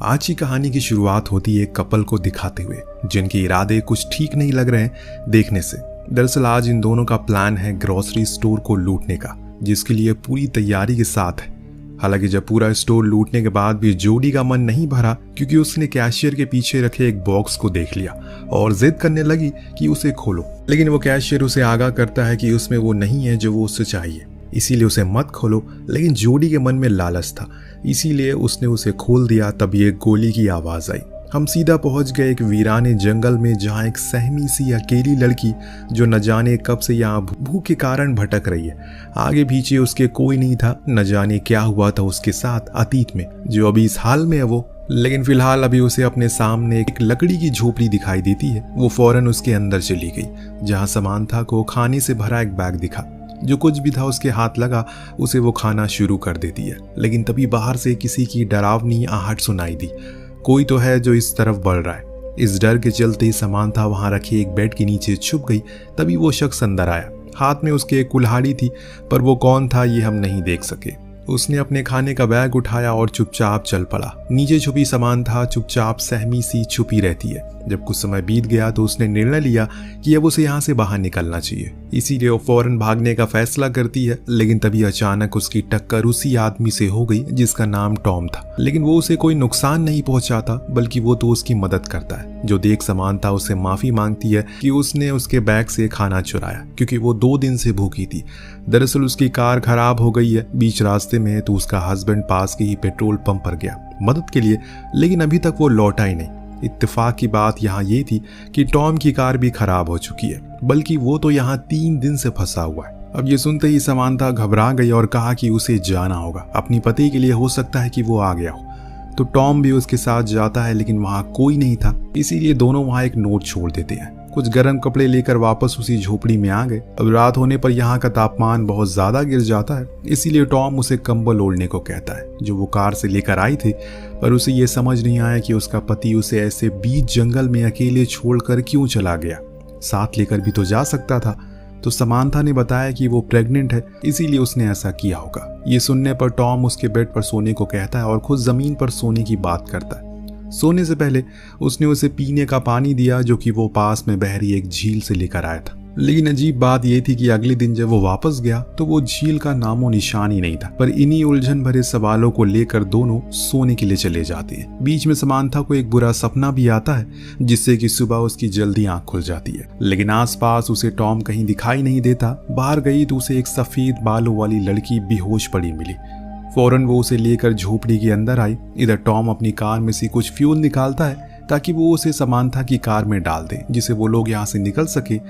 आज की कहानी की शुरुआत होती है एक कपल को दिखाते हुए जिनके इरादे कुछ ठीक नहीं लग रहे हैं देखने से। दरअसल आज इन दोनों का प्लान है ग्रोसरी स्टोर को लूटने का, जिसके लिए पूरी तैयारी के साथ है। हालांकि जब पूरा स्टोर लूटने के बाद भी जोडी का मन नहीं भरा, क्योंकि उसने कैशियर के पीछे रखे एक बॉक्स को देख लिया और जिद करने लगी कि उसे खोलो। लेकिन वो कैशियर उसे आगाह करता है कि उसमें वो नहीं है जो वो उससे चाहिए, इसीलिए उसे मत खोलो। लेकिन जोडी के मन में लालच था, इसीलिए उसने उसे खोल दिया। तभी एक गोली की आवाज आई। हम सीधा पहुंच गए एक वीराने जंगल में, जहां एक सहमी सी अकेली लड़की जो न जाने कब से यहाँ भूख के कारण भटक रही है। आगे पीछे उसके कोई नहीं था, न जाने क्या हुआ था उसके साथ अतीत में जो अभी इस हाल में है वो। लेकिन फिलहाल अभी उसे अपने सामने एक लकड़ी की झोपड़ी दिखाई देती है। वो फौरन उसके अंदर चली गई, जहाँ समांथा को खाने से भरा एक बैग दिखा। जो कुछ भी था उसके हाथ लगा, उसे वो खाना शुरू कर देती है। लेकिन तभी बाहर से किसी की डरावनी आहट सुनाई दी। कोई तो है जो इस तरफ बढ़ रहा है। इस डर के चलते समांथा वहां रखे एक बेड के नीचे छुप गई। तभी वो शख्स अंदर आया। हाथ में उसके एक कुल्हाड़ी थी, पर वो कौन था ये हम नहीं देख सके। उसने अपने खाने का बैग उठाया और चुपचाप चल पड़ा। नीचे छुपी समांथा चुपचाप सहमी सी छुपी रहती है। जब कुछ समय बीत गया तो उसने निर्णय लिया कि अब उसे यहाँ से बाहर निकलना चाहिए, इसीलिए वो फौरन भागने का फैसला करती है। लेकिन तभी अचानक उसकी टक्कर उसी आदमी से हो गई जिसका नाम टॉम था। लेकिन वो उसे कोई नुकसान नहीं पहुंचाता, बल्कि वो तो उसकी मदद करता है। जो देख समांथा उससे माफी मांगती है कि उसने उसके बैग से खाना चुराया, क्योंकि वो 2 दिन से भूखी थी। दरअसल उसकी कार खराब हो गई है बीच रास्ते में, तो उसका हस्बैंड पास के ही पेट्रोल पंप पर गया मदद के लिए, लेकिन अभी तक वो लौटा ही नहीं। इत्तेफाक की बात यहाँ ये थी कि टॉम की कार भी खराब हो चुकी है, बल्कि वो तो यहाँ 3 दिन से फंसा हुआ है। अब ये सुनते ही समांथा घबरा गई और कहा कि उसे जाना होगा अपनी पति के लिए, हो सकता है कि वो आ गया हो। तो टॉम भी उसके साथ जाता है, लेकिन वहाँ कोई नहीं था, इसीलिए दोनों वहाँ एक नोट छोड़ देते हैं। कुछ गर्म कपड़े लेकर वापस उसी झोपड़ी में आ गए। अब रात होने पर यहाँ का तापमान बहुत ज्यादा गिर जाता है, इसीलिए टॉम उसे कंबल ओढ़ने को कहता है, जो वो कार से लेकर आई थी। पर उसे ये समझ नहीं आया कि उसका पति उसे ऐसे बीच जंगल में अकेले छोड़कर क्यों चला गया। साथ लेकर भी तो जा सकता था। तो समांथा ने बताया कि वो प्रेग्नेंट है, इसीलिए उसने ऐसा किया होगा। ये सुनने पर टॉम उसके बेड पर सोने को कहता है और खुद जमीन पर सोने की बात करता है। सोने से पहले उसने उसे पीने का पानी दिया, जो कि वो पास में बह रही एक झील से लेकर आया था। लेकिन अजीब बात यह थी कि अगले दिन जब वो वापस गया तो वो झील का नामो निशान ही नहीं था। पर इन्हीं उलझन भरे सवालों को लेकर दोनों सोने के लिए चले जाते हैं। बीच में समांथा को एक बुरा सपना भी आता है, जिससे कि सुबह उसकी जल्दी आंख खुल जाती है। लेकिन आसपास उसे टॉम कहीं दिखाई नहीं देता। बाहर गई तो उसे एक सफेद बालों वाली लड़की बेहोश पड़ी मिली। फौरन वो उसे लेकर झोपड़ी के अंदर आई। इधर टॉम अपनी कार में से कुछ फ्यूल निकालता है ताकि वो उसे समांथा की कार में डाल दे, जिससे वो लोग यहाँ से निकल सके।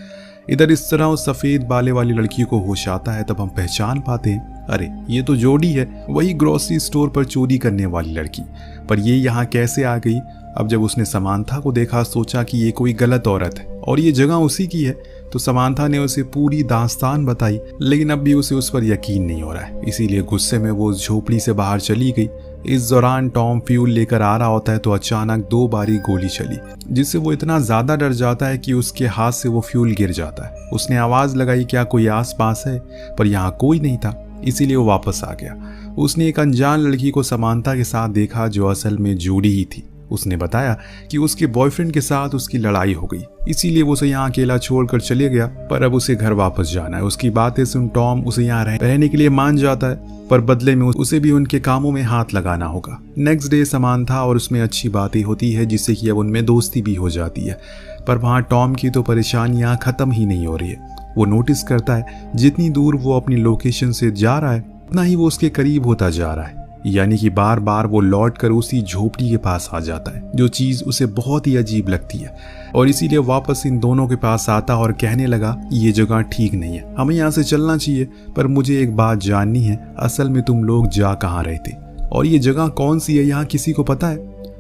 इधर इस तरह उस सफेद बाले वाली लड़की को होश आता है। तब हम पहचान पाते हैं, अरे ये तो जोडी है, वही ग्रोसरी स्टोर पर चोरी करने वाली लड़की। पर ये यहाँ कैसे आ गई? अब जब उसने समांथा को देखा, सोचा कि ये कोई गलत औरत है और ये जगह उसी की है। तो समांथा ने उसे पूरी दास्तान बताई, लेकिन अब भी उसे उस पर यकीन नहीं हो रहा है, इसीलिए गुस्से में वो झोपड़ी से बाहर चली गई। इस दौरान टॉम फ्यूल लेकर आ रहा होता है तो अचानक 2 बारी गोली चली, जिससे वो इतना ज्यादा डर जाता है कि उसके हाथ से वो फ्यूल गिर जाता है। उसने आवाज लगाई, क्या कोई आस पास है? पर यहाँ कोई नहीं था, इसीलिए वो वापस आ गया। उसने एक अनजान लड़की को समांथा के साथ देखा, जो असल में जोडी ही थी। उसने बताया कि उसके बॉयफ्रेंड के साथ उसकी लड़ाई हो गई, इसीलिए वो उसे यहाँ अकेला छोड़कर चले गया। पर अब उसे घर वापस जाना है। उसकी बातें सुन टॉम उसे यहाँ रहने के लिए मान जाता है, पर बदले में उसे भी उनके कामों में हाथ लगाना होगा। नेक्स्ट डे समांथा और उसमें अच्छी बातें होती है, जिससे कि अब उनमें दोस्ती भी हो जाती है। पर वहाँ टॉम की तो परेशानियाँ खत्म ही नहीं हो रही है। वो नोटिस करता है जितनी दूर वो अपनी लोकेशन से जा रहा है, उतना ही वो उसके करीब होता जा रहा है। यानी कि बार बार वो लौट कर उसी झोपड़ी के पास आ जाता है, जो चीज उसे बहुत ही अजीब लगती है। और इसीलिए वापस इन दोनों के पास आता और कहने लगा, ये जगह ठीक नहीं है, हमें यहाँ से चलना चाहिए। पर मुझे एक बात जाननी है, असल में तुम लोग जा कहाँ रहे थे और ये जगह कौन सी है, यहाँ किसी को पता है?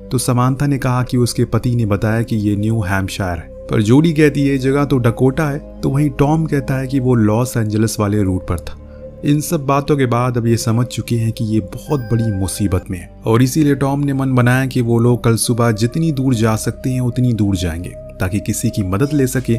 तो समांथा ने कहा कि उसके पति ने बताया कि ये न्यू हैम्पशायर है। पर जोडी कहती है जगह तो डकोटा है। तो वहीं टॉम कहता है कि वो लॉस एंजलिस वाले रूट पर था। इन सब बातों के बाद अब ये समझ चुके हैं कि ये बहुत बड़ी मुसीबत में है, और इसीलिए टॉम ने मन बनाया कि वो लोग कल सुबह जितनी दूर जा सकते हैं उतनी दूर जाएंगे, ताकि किसी की मदद ले सके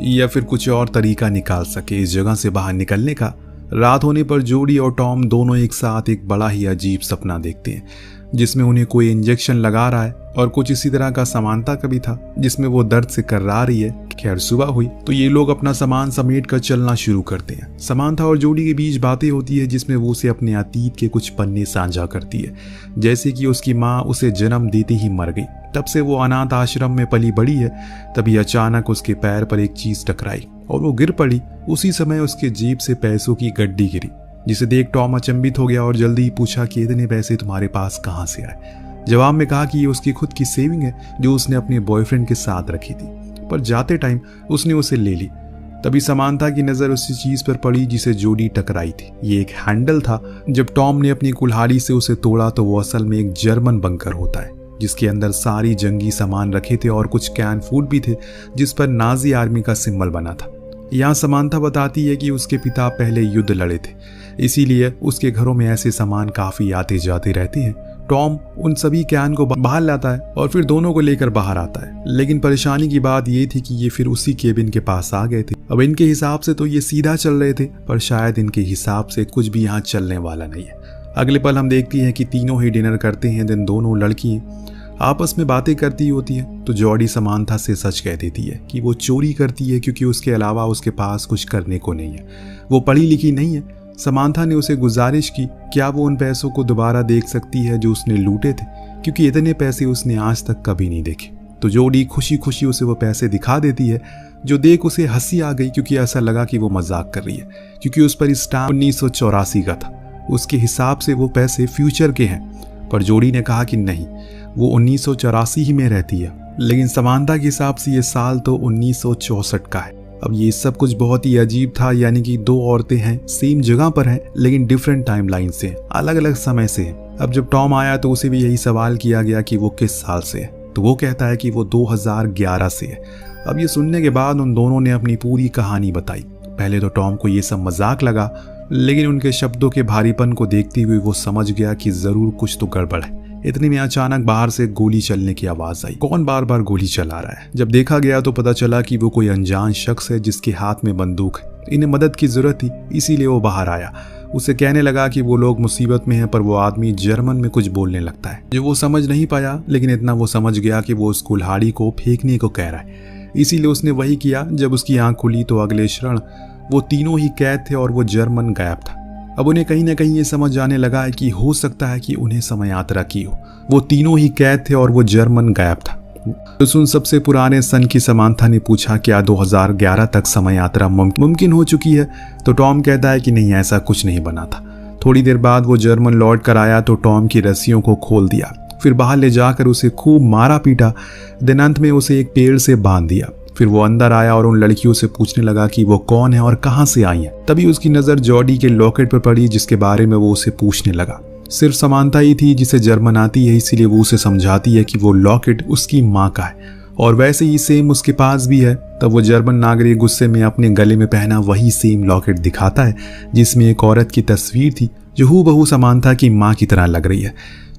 या फिर कुछ और तरीका निकाल सके इस जगह से बाहर निकलने का। रात होने पर जोडी और टॉम दोनों एक साथ एक बड़ा ही अजीब सपना देखते हैं। जिसमें उन्हें कोई इंजेक्शन लगा रहा है, और कुछ इसी तरह का समानता का भी था जिसमें वो दर्द से कर्रा रही है। खैर सुबह हुई तो ये लोग अपना सामान समेट कर चलना शुरू करते हैं। समानता और जोडी के बीच बातें होती है जिसमें वो उसे अपने अतीत के कुछ पन्ने साझा करती है, जैसे कि उसकी माँ उसे जन्म देते ही मर गई, तब से वो अनाथ आश्रम में पली बड़ी है। तभी अचानक उसके पैर पर एक चीज टकराई और वो गिर पड़ी। उसी समय उसके जेब से पैसों की गड्डी गिरी, जिसे देख टॉम अचंभित हो गया और जल्दी ही पूछा कि इतने पैसे तुम्हारे पास कहाँ से आए। जवाब में कहा कि ये उसकी खुद की सेविंग है जो उसने अपने बॉयफ्रेंड के साथ रखी थी, पर जाते टाइम उसने उसे ले ली। तभी समानता की नजर उसी चीज पर पड़ी जिसे जोडी टकराई थी। ये एक हैंडल था। जब टॉम ने अपनी कुल्हाड़ी से उसे तोड़ा तो वो असल में एक जर्मन बंकर होता है, जिसके अंदर सारी जंगी सामान रखे थे और कुछ कैन फूड भी थे जिस पर नाजी आर्मी का सिंबल बना था। यहाँ समानता बताती है कि उसके पिता पहले युद्ध लड़े थे, इसीलिए उसके घरों में ऐसे सामान काफी आते जाते रहते हैं। टॉम उन सभी कैन को बाहर लाता है और फिर दोनों को लेकर बाहर आता है, लेकिन परेशानी की बात ये थी कि ये फिर उसी केबिन के पास आ गए थे। अब इनके हिसाब से तो ये सीधा चल रहे थे, पर शायद इनके हिसाब से कुछ भी यहाँ चलने वाला नहीं है। अगले पल हम देखती हैं कि तीनों ही डिनर करते हैं। दिन दोनों लड़की आपस में बातें करती होती है तो जॉडी समानता से सच कह देती है कि वो चोरी करती है क्योंकि उसके अलावा उसके पास कुछ करने को नहीं है, वो पढ़ी लिखी नहीं है। समानता ने उसे गुजारिश की क्या वो उन पैसों को दोबारा देख सकती है जो उसने लूटे थे, क्योंकि इतने पैसे उसने आज तक कभी नहीं देखे। तो जॉडी खुशी खुशी उसे वो पैसे दिखा देती है, जो देख उसे हंसी आ गई क्योंकि ऐसा लगा कि वो मजाक कर रही है, क्योंकि उस पर स्टाम्प 1984 का था। उसके हिसाब से वो पैसे फ्यूचर के हैं, पर जॉडी ने कहा कि नहीं, वो 1984 ही में रहती है, लेकिन समानता के हिसाब से ये साल तो 1964 का है। अब ये सब कुछ बहुत ही अजीब था, यानी कि दो औरतें हैं, सेम जगह पर हैं, लेकिन डिफरेंट टाइमलाइन से, अलग अलग समय से हैं। अब जब टॉम आया तो उसे भी यही सवाल किया गया कि वो किस साल से है, तो वो कहता है कि वो 2011 से है। अब ये सुनने के बाद उन दोनों ने अपनी पूरी कहानी बताई। पहले तो टॉम को ये सब मजाक लगा, लेकिन उनके शब्दों के भारीपन को देखते हुए वो समझ गया कि जरूर कुछ तो गड़बड़ है। इतने में अचानक बाहर से गोली चलने की आवाज आई। कौन बार बार गोली चला रहा है? जब देखा गया तो पता चला कि वो कोई अनजान शख्स है जिसके हाथ में बंदूक है। इन्हें मदद की जरूरत थी, इसीलिए वो बाहर आया। उसे कहने लगा कि वो लोग मुसीबत में हैं, पर वो आदमी जर्मन में कुछ बोलने लगता है जो वो समझ नहीं पाया, लेकिन इतना वो समझ गया कि वो उस कुल्हाड़ी को फेंकने को कह रहा है। इसीलिए उसने वही किया। जब उसकी आंख खुली तो अगले क्षण वो तीनों ही कैद थे और वो जर्मन गायब था। अब उन्हें कहीं ना कहीं ये समझ जाने लगा है कि हो सकता है कि उन्हें समय यात्रा की हो। वो तीनों ही कैद थे और वो जर्मन गायब था। तो सुन सबसे पुराने सन की समानता ने पूछा क्या 2011 तक समय यात्रा मुमकिन हो चुकी है? तो टॉम कहता है कि नहीं, ऐसा कुछ नहीं बना था। थोड़ी देर बाद वो जर्मन लौट कर आया तो टॉम की रस्सियों को खोल दिया, फिर बाहर ले जाकर उसे खूब मारा पीटा। दिन अंत में उसे एक पेड़ से बांध दिया। फिर वो अंदर आया और उन लड़कियों से पूछने लगा कि वो कौन है और कहां से आई हैं। तभी उसकी नजर जॉडी के लॉकेट पर पड़ी, जिसके बारे में वो उसे पूछने लगा। सिर्फ समानता ही थी जिसे जर्मन आती है, इसीलिए वो उसे समझाती है कि वो लॉकेट उसकी माँ का है और वैसे ही सेम उसके पास भी है। तब वो जर्मन नागरिक गुस्से में अपने गले में पहना वही सेम लॉकेट दिखाता है जिसमें एक औरत की तस्वीर थी जो हूबहू समानता की माँ की तरह लग रही है।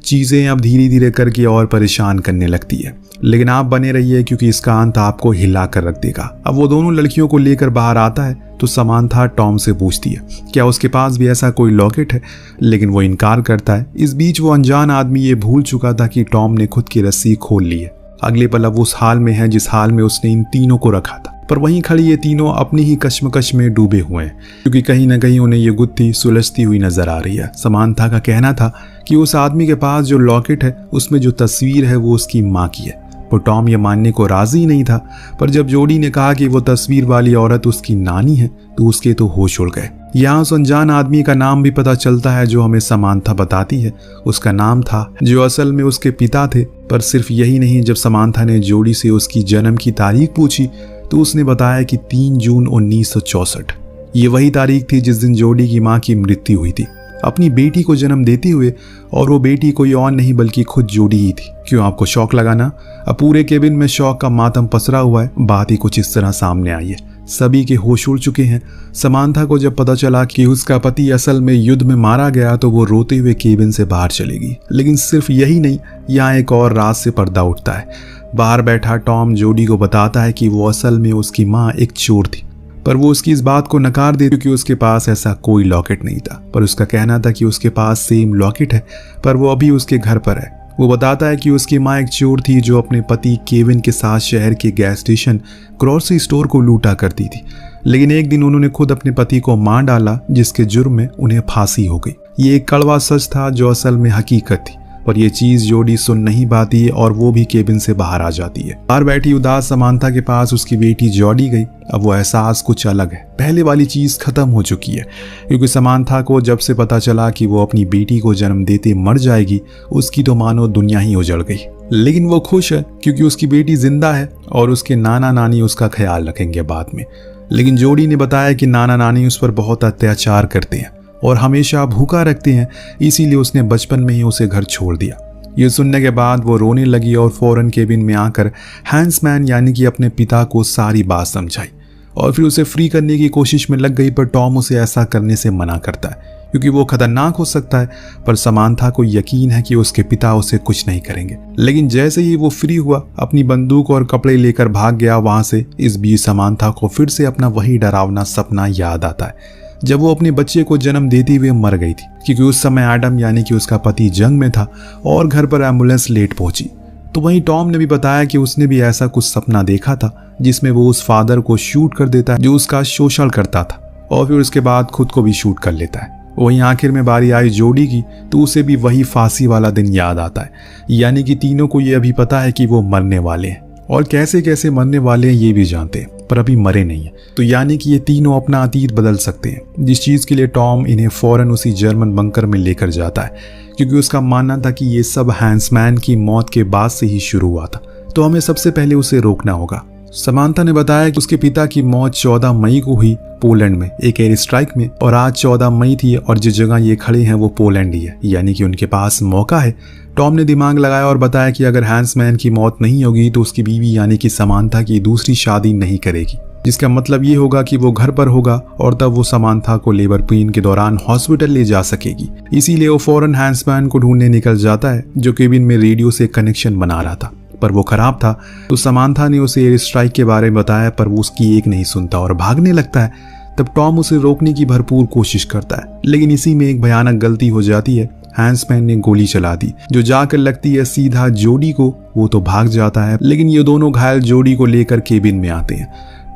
चीजें अब धीरे धीरे करके और परेशान करने लगती है, लेकिन आप बने रहिए क्योंकि इसका अंत आपको हिला कर रख देगा। अब वो दोनों लड़कियों को लेकर बाहर आता है तो समानता टॉम से पूछती है क्या उसके पास भी ऐसा कोई लॉकेट है, लेकिन वो इनकार करता है। इस बीच वो अनजान आदमी ये भूल चुका था कि टॉम ने खुद की रस्सी खोल ली है। अगले पल अब उस हाल में है जिस हाल में उसने इन तीनों को रखा था, पर वहीं खड़ी ये तीनों अपनी ही कश्मकश में डूबे हुए हैं, क्योंकि कहीं ना कहीं उन्हें ये गुत्थी सुलझती हुई नजर आ रही है। समानता का कहना था कि उस आदमी के पास जो लॉकेट है उसमें जो तस्वीर है वो उसकी माँ की है, पर टॉम ये मानने को राजी नहीं था। पर जब जॉडी ने कहा कि वो तस्वीर वाली औरत उसकी नानी है तो उसके तो होश उड़ गए। यहाँ उस अनजान आदमी का नाम भी पता चलता है जो हमें समानता बताती है। उसका नाम था जो असल में उसके पिता थे। पर सिर्फ यही नहीं, जब समानता ने जॉडी से उसकी जन्म की तारीख पूछी तो उसने बताया कि 3 जून 1964। ये वही तारीख थी जिस दिन जॉडी की माँ की मृत्यु हुई थी अपनी बेटी को जन्म देते हुए, और वो बेटी कोई और नहीं बल्कि खुद जॉडी ही थी। क्यों आपको शौक लगाना? अब पूरे केबिन में शौक का मातम पसरा हुआ है। बात ही कुछ इस तरह सामने आई है, सभी के होश उड़ चुके हैं। समानता को जब पता चला कि उसका पति असल में युद्ध में मारा गया तो वो रोते हुए केबिन से बाहर चलेगी। लेकिन सिर्फ यही नहीं, यहाँ एक और राज से पर्दा उठता है। बाहर बैठा टॉम जॉडी को बताता है कि वो असल में उसकी माँ एक चोर थी, पर वो उसकी इस बात को नकार दे क्योंकि उसके पास ऐसा कोई लॉकेट नहीं था। पर उसका कहना था कि उसके पास सेम लॉकेट है, पर वो अभी उसके घर पर है। वो बताता है कि उसकी माँ एक चोर थी जो अपने पति केविन के साथ शहर के गैस स्टेशन ग्रोसरी स्टोर को लूटा करती थी, लेकिन एक दिन उन्होंने खुद अपने पति को मार डाला, जिसके जुर्म में उन्हें फांसी हो गई। ये एक कड़वा सच था जो असल में हकीकत थी, पर यह चीज जोडी सुन नहीं पाती और वो भी केबिन से बाहर आ जाती है। बाहर बैठी उदास समांथा के पास उसकी बेटी जॉडी गई। अब वो एहसास कुछ अलग है, पहले वाली चीज खत्म हो चुकी है, क्योंकि समांथा को जब से पता चला कि वो अपनी बेटी को जन्म देते मर जाएगी, उसकी तो मानो दुनिया ही उजड़ गई। लेकिन वो खुश है क्योंकि उसकी बेटी जिंदा है और उसके नाना नानी उसका ख्याल रखेंगे बाद में। लेकिन जोडी ने बताया कि नाना नानी उस पर बहुत अत्याचार करते हैं और हमेशा भूखा रखते हैं, इसीलिए उसने बचपन में ही उसे घर छोड़ दिया। ये सुनने के बाद वो रोने लगी और फौरन केबिन में आकर हैंसमैन यानी कि अपने पिता को सारी बात समझाई और फिर उसे फ्री करने की कोशिश में लग गई। पर टॉम उसे ऐसा करने से मना करता है क्योंकि वो खतरनाक हो सकता है, पर समांथा को यकीन है कि उसके पिता उसे कुछ नहीं करेंगे। लेकिन जैसे ही वो फ्री हुआ, अपनी बंदूक और कपड़े लेकर भाग गया वहां से। इस बीच समांथा को फिर से अपना वही डरावना सपना याद आता है जब वो अपने बच्चे को जन्म देते हुए मर गई थी, क्योंकि उस समय एडम यानी कि उसका पति जंग में था और घर पर एम्बुलेंस लेट पहुंची। तो वहीं टॉम ने भी बताया कि उसने भी ऐसा कुछ सपना देखा था जिसमें वो उस फादर को शूट कर देता है जो उसका शोषण करता था और फिर उसके बाद खुद को भी शूट कर लेता है। वहीं आखिर में बारी आई जोडी की, तो उसे भी वही फांसी वाला दिन याद आता है। यानी कि तीनों को ये अभी पता है कि वो मरने वाले हैं और कैसे कैसे मरने वाले हैं ये भी जानते हैं, पर अभी मरे नहीं है। तो यानी कि ये तीनों अपना अतीत बदल सकते हैं, जिस चीज के लिए टॉम इन्हें फौरन उसी जर्मन बंकर में लेकर जाता है, क्योंकि उसका मानना था कि ये सब हैंसमैन की मौत के बाद से ही शुरू हुआ था। तो हमें सबसे पहले उसे रोकना होगा। समांथा ने बताया कि उसके पिता की मौत 14 मई को हुई पोलैंड में एक एयर स्ट्राइक में, और आज 14 मई थी और जिस जगह ये खड़े हैं वो पोलैंड ही है, यानी कि उनके पास मौका है। टॉम ने दिमाग लगाया और बताया कि अगर हैंसमैन की मौत नहीं होगी तो उसकी बीवी यानी कि समांथा की दूसरी शादी नहीं करेगी, जिसका मतलब ये होगा कि वो घर पर होगा और तब वो समांथा को लेबर पेन के दौरान हॉस्पिटल ले जा सकेगी। इसीलिए वो फौरन हैंसमैन को ढूंढने निकल जाता है जो केबिन में रेडियो से कनेक्शन बना रहा था, पर वो खराब था। तो समांथा ने उसे एयर स्ट्राइक के बारे में बताया, पर वो उसकी एक नहीं सुनता और भागने लगता है। तब टॉम उसे रोकने की भरपूर कोशिश करता है, लेकिन इसी में एक भयानक गलती हो जाती है। हैंसमैन ने गोली चला दी जो जाकर लगती है सीधा जोडी को। वो तो भाग जाता है, लेकिन ये दोनों घायल जोडी को लेकर केबिन में आते हैं।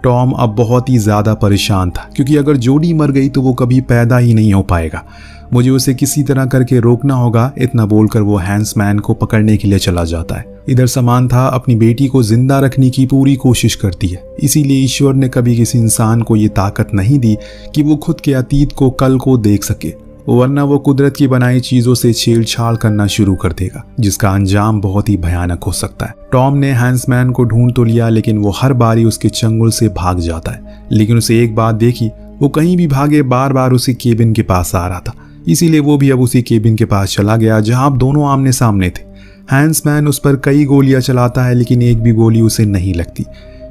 टॉम अब बहुत ही ज्यादा परेशान था, क्योंकि अगर जोडी मर गई तो वो कभी पैदा ही नहीं हो पाएगा। मुझे उसे किसी तरह करके रोकना होगा, इतना बोलकर वो हैंसमैन को पकड़ने के लिए चला जाता है। इधर समांथा अपनी बेटी को जिंदा रखने की पूरी कोशिश करती है, इसीलिए ईश्वर ने कभी किसी इंसान को ये ताकत नहीं दी कि वो खुद के अतीत को कल को देख सके, वरना वो कुदरत की बनाई चीजों से छेड़छाड़ करना शुरू कर देगा, जिसका अंजाम बहुत ही भयानक हो सकता है। टॉम ने हैंसमैन को ढूंढ तो लिया, लेकिन वो हर बारी उसके चंगुल से भाग जाता है। लेकिन उसे एक बात देखी, वो कहीं भी भागे बार बार उसी केबिन के पास आ रहा था, इसीलिए वो भी अब उसी केबिन के पास चला गया जहां अब दोनों आमने सामने थे। हैंसमैन उस पर कई गोलियां चलाता है, लेकिन एक भी गोली उसे नहीं लगती,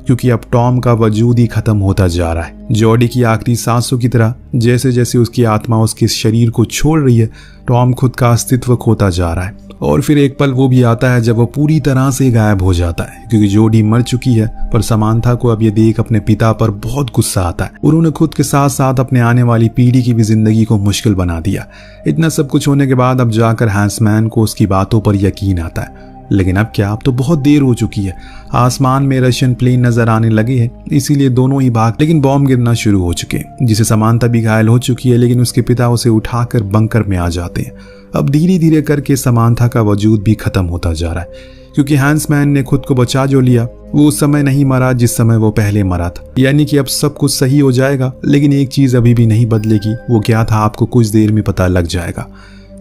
क्योंकि अब टॉम का वजूद ही खत्म होता जा रहा है। जॉडी की आखिरी सांसों की तरह जैसे जैसे उसकी आत्मा उसके शरीर को छोड़ रही है, टॉम खुद का अस्तित्व खोता जा रहा है। और फिर एक पल वो भी आता है जब वो पूरी तरह से गायब हो जाता है, क्योंकि जोडी मर चुकी है। पर समांथा को अब ये देख अपने पिता पर बहुत गुस्सा आता है। उन्होंने खुद के साथ साथ अपने आने वाली पीढ़ी की भी जिंदगी को मुश्किल बना दिया। इतना सब कुछ होने के बाद अब जाकर हैंसमैन को उसकी बातों पर यकीन आता है। लेकिन अब क्या, अब तो बहुत देर हो चुकी है। आसमान में रशियन प्लेन नजर आने लगे हैं, इसीलिए दोनों ही भाग, लेकिन बॉम्ब गिरना शुरू हो चुके हैं, जिसे समांथा भी घायल हो चुकी है। लेकिन उसके पिता उसे उठाकर बंकर में आ जाते हैं। अब धीरे धीरे करके समांथा का वजूद भी खत्म होता जा रहा है, क्योंकि हैंसमैन ने खुद को बचा जो लिया, वो उस समय नहीं मरा जिस समय वो पहले मरा था। यानी कि अब सब कुछ सही हो जाएगा, लेकिन एक चीज अभी भी नहीं बदलेगी। वो क्या था आपको कुछ देर में पता लग जाएगा।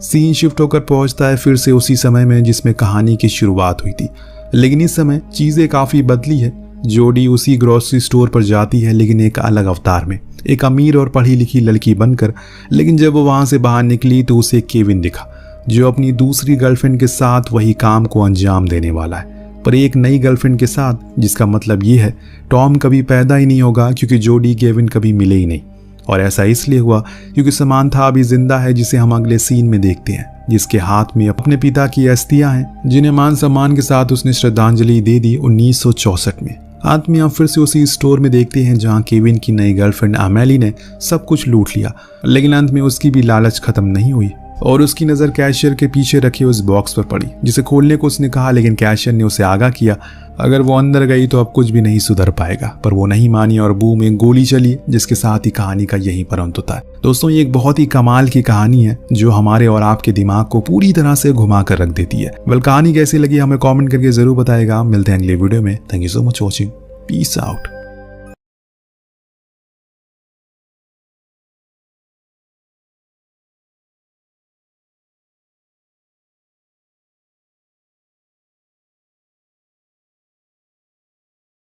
सीन शिफ्ट होकर पहुंचता है फिर से उसी समय में जिसमें कहानी की शुरुआत हुई थी, लेकिन इस समय चीजें काफी बदली है। जोडी उसी ग्रोसरी स्टोर पर जाती है, लेकिन एक अलग अवतार में, एक अमीर और पढ़ी लिखी लड़की बनकर। लेकिन जब वो वहां से बाहर निकली तो उसे केविन दिखा, जो अपनी दूसरी गर्लफ्रेंड के साथ वही काम को अंजाम देने वाला है, पर एक नई गर्लफ्रेंड के साथ, जिसका मतलब ये है टॉम कभी पैदा ही नहीं होगा, क्योंकि जोडी केविन कभी मिले ही नहीं। और ऐसा इसलिए हुआ क्योंकि समांथा अभी जिंदा है, जिसे हम अगले सीन में देखते हैं, जिसके हाथ में अपने पिता की अस्थियां हैं, जिन्हें मान सम्मान के साथ उसने श्रद्धांजलि दे दी 1964 में। अंत में हम फिर से उसी स्टोर में देखते हैं जहां केविन की नई गर्लफ्रेंड अमेली ने सब कुछ लूट लिया, लेकिन अंत में उसकी भी लालच खत्म नहीं हुई और उसकी नज़र कैशियर के पीछे रखे उस बॉक्स पर पड़ी, जिसे खोलने को उसने कहा, लेकिन कैशियर ने उसे आगाह किया अगर वो अंदर गई तो अब कुछ भी नहीं सुधर पाएगा। पर वो नहीं मानी और बूम में गोली चली, जिसके साथ ही कहानी का यही पर अंत होता है। दोस्तों, ये एक बहुत ही कमाल की कहानी है जो हमारे और आपके दिमाग को पूरी तरह से घुमा कर रख देती है। कहानी कैसी लगी हमें कमेंट करके जरूर बताएगा। मिलते हैं अगले वीडियो में। Thank you so much watching. Peace out.